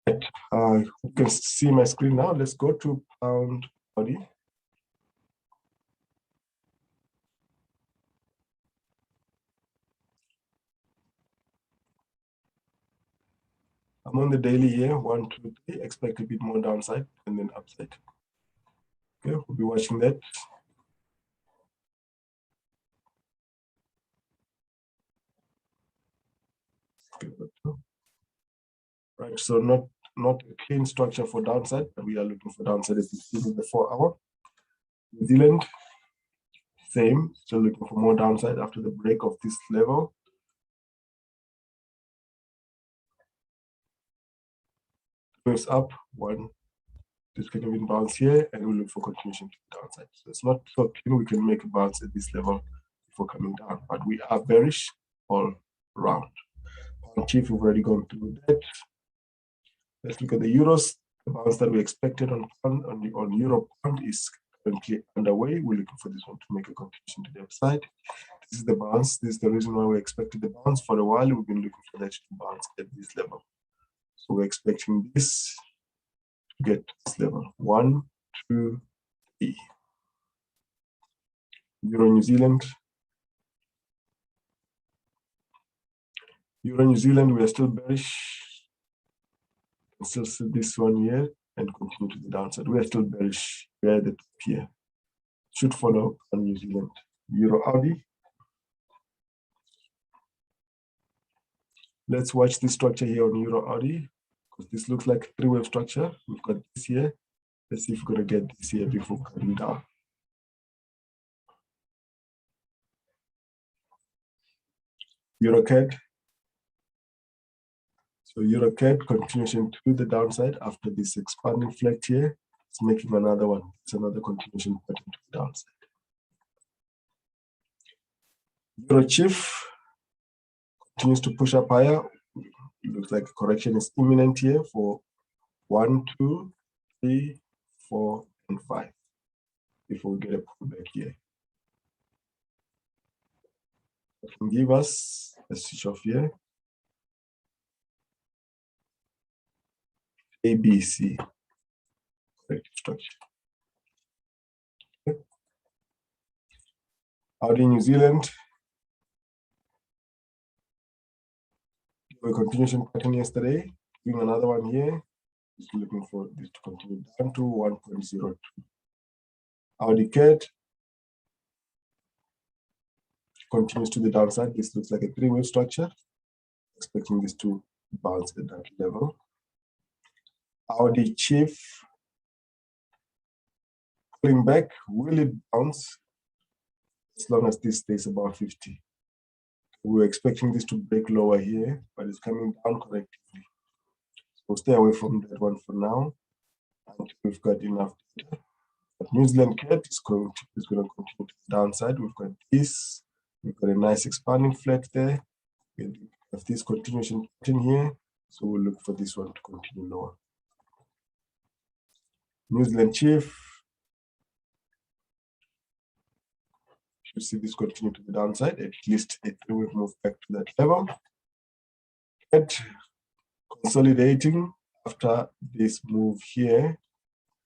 You can see my screen now. Let's go to pound body. I'm on the daily here, 1, 2, 3, expect a bit more downside and then upside. Okay, we'll be watching that. Okay, right, so not a clean structure for downside, but we are looking for downside as you see in the 4-hour. New Zealand, same, still looking for more downside after the break of this level. Goes up, one, this can even bounce here, and we'll look for continuation to the downside. So it's not so clean we can make a bounce at this level before coming down, but we are bearish all round. On chief, we've already gone through that. Let's look at the euros. The bounce that we expected on euro pound is currently underway. We're looking for this one to make a continuation to the upside. This is the bounce. This is the reason why we expected the bounce for a while. We've been looking for that to bounce at this level. So we're expecting this to get to this level. 1, 2, 3. Euro New Zealand. Euro New Zealand, we are still bearish. And still see this one here and continue to the downside. We are still bearish. We are at the top here. Should follow on New Zealand. Euro Audi. Let's watch this structure here on Euro Audi, because this looks like a 3-wave structure. We've got this here. Let's see if we're going to get this here before coming down. EuroCAD. So EuroCAD continuation to the downside after this expanding flag here. It's making another one. It's another continuation pattern to the downside. EuroCHIF continues to push up higher. It looks like a correction is imminent here for 1, 2, 3, 4, and 5 before we get a pullback here. It can give us a switch off here. ABC corrective structure. Okay. Audi New Zealand. A continuation pattern yesterday. Doing another one here. Just looking for this to continue down to 1.02. Audi CAD continues to the downside. This looks like a 3-wave structure. Expecting this to bounce at that level. Audi Chief pulling back. Will it bounce as long as this stays above 50? We were expecting this to break lower here, but it's coming down collectively. So stay away from that one for now until we've got enough data. But New Zealand CAD is going to continue to the downside. We've got this. We've got a nice expanding flag there. We have this continuation pattern here. So we'll look for this one to continue lower. New Zealand Chief. Should see this continue to the downside, at least a 3-wave move back to that level. CAD consolidating after this move here.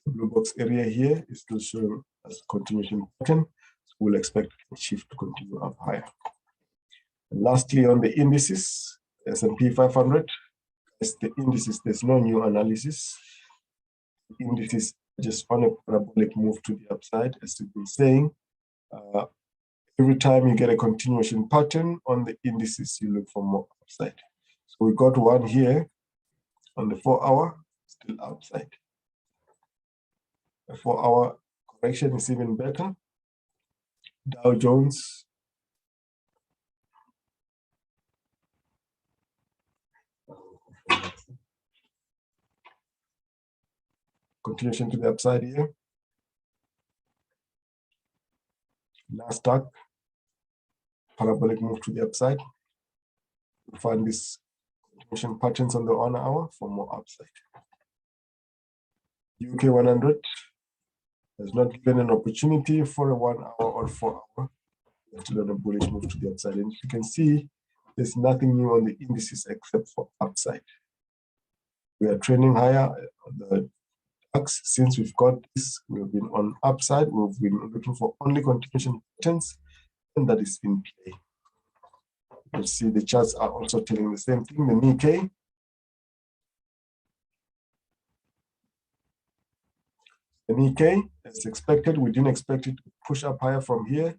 The blue box area here is still showing as a continuation pattern. So we'll expect the shift to continue up higher. And lastly, on the indices, S&P 500, as the indices, there's no new analysis. The indices just on a parabolic move to the upside, as we've been saying. Every time you get a continuation pattern on the indices, you look for more upside. So we got one here on the 4-hour, still outside. The 4-hour correction is even better. Dow Jones. Continuation to the upside here. Nasdaq. Parabolic move to the upside. We find these continuation patterns on the 1-hour for more upside. UK 100 has not given an opportunity for a 1-hour or 4-hour. We're still on a bullish move to the upside. And you can see there's nothing new on the indices except for upside. We are trending higher. The DAX, since we've got this, we've been on upside. We've been looking for only continuation patterns, and that is in play. You see the charts are also telling the same thing. The Nikkei, as expected, we didn't expect it to push up higher from here.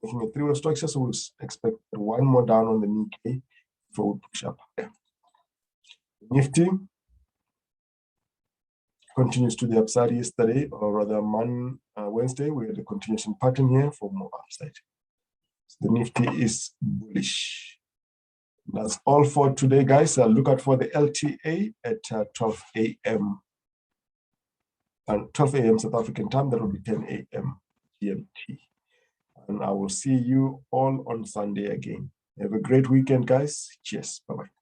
It's making a three-way structure, so we expect one more down on the Nikkei before we push up higher. Nifty continues to the upside yesterday, or rather Wednesday. We had a continuation pattern here for more upside. So the Nifty is bullish. That's all for today, guys. I'll look out for the LTA at 12 a.m. and 12 a.m. South African time. That will be 10 a.m. GMT. And I will see you all on Sunday again. Have a great weekend, guys. Cheers. Bye-bye.